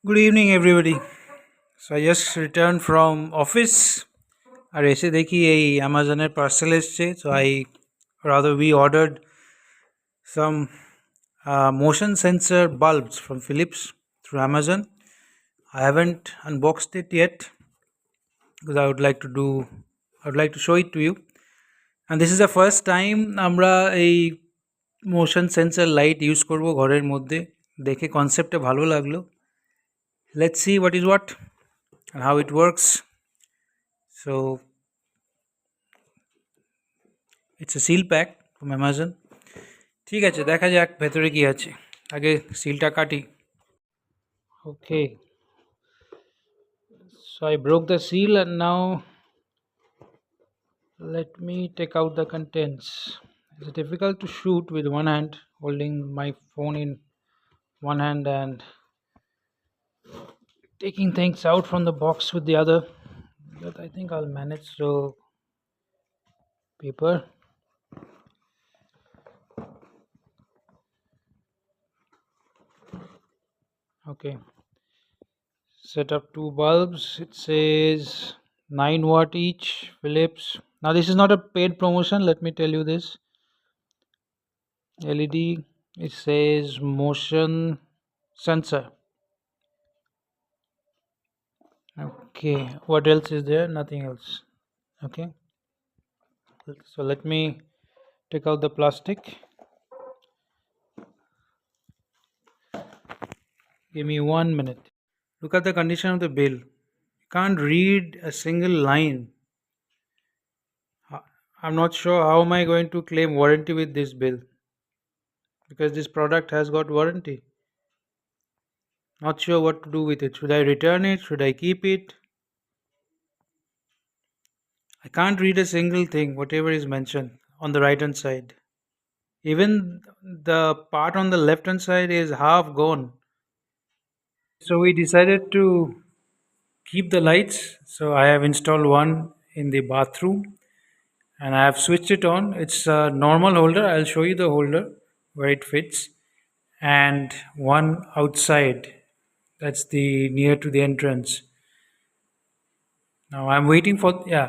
Good evening, everybody. So I just returned from office. আর এসে দেখি এই অ্যামাজনের পার্সেল এসছে so I rather we ordered some motion sensor bulbs from Philips through Amazon. I haven't unboxed it yet because I would like to show it to you. And this is the first time আমরা এই motion sensor light use করব ঘরের মধ্যে। দেখে কনসেপ্টটা ভালো লাগলো। Let's see what is what and how it works. So it's a seal pack from Amazon. ঠিক আছে, দেখা যাক ভেতরে কি আছে। আগে সিলটা কাটি। Okay, so I broke the seal and now let me take out the contents. It's difficult to shoot with one hand, holding my phone in one hand and taking things out from the box with the other, but I think I'll manage. So paper. Okay, set up two bulbs. It says 9 watt each, Philips. Now this is not a paid promotion, let me tell you this. LED, it says motion sensor. Okay, what else is there? Nothing else. Okay, so let me take out the plastic. Give me 1 minute. Look at the condition of the bill. You can't read a single line. I'm not sure how am I going to claim warranty with this bill, because this product has got warranty. Not sure what to do with it. Should I return it? Should I keep it? I can't read a single thing, whatever is mentioned on the right hand side. Even the part on the left hand side is half gone. So we decided to keep the lights. So I have installed one in the bathroom and I have switched it on. It's a normal holder. I'll show you the holder where it fits, and one outside, that's the near to the entrance. Now I'm waiting for, yeah,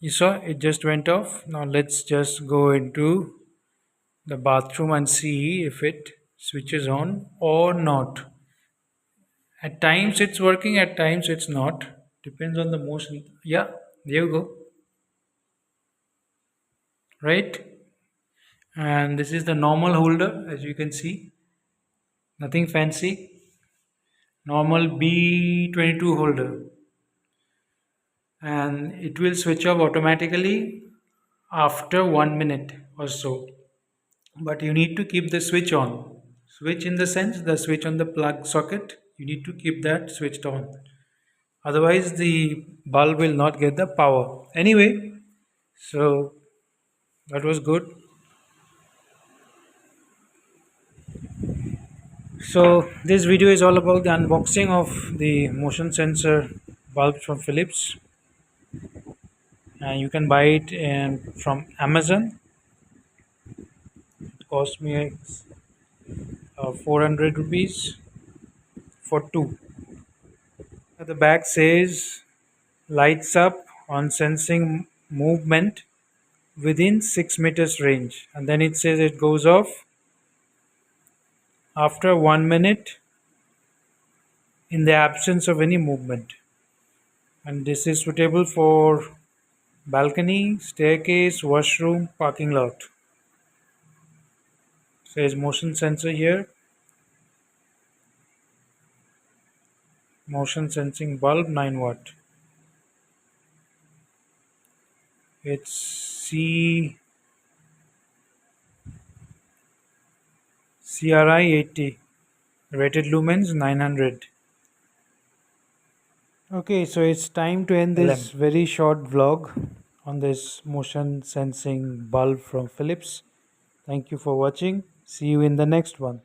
you saw it just went off. Now let's just go into the bathroom and see if it switches on or not. At times it's working, at times it's not. Depends on the motion. Yeah, there you go. Right? And this is the normal holder, as you can see. Nothing fancy. Normal B22 holder. And it will switch off automatically after 1 minute or so. But you need to keep the switch on. Switch in the sense, the switch on the plug socket, you need to keep that switched on. Otherwise, the bulb will not get the power. Anyway, so that was good. So this video is all about the unboxing of the motion sensor bulbs from Philips. And you can buy it from Amazon. It cost me 400 rupees for two. The back says lights up on sensing movement within 6 meters range, and then it says it goes off after 1 minute in the absence of any movement. And this is suitable for balcony, staircase, washroom, parking lot. Says motion sensor here. Motion sensing bulb 9 watt. It's CRI 80. Rated lumens 900. Okay, so it's time to end this very short vlog on this motion sensing bulb from Philips. Thank you for watching. See you in the next one.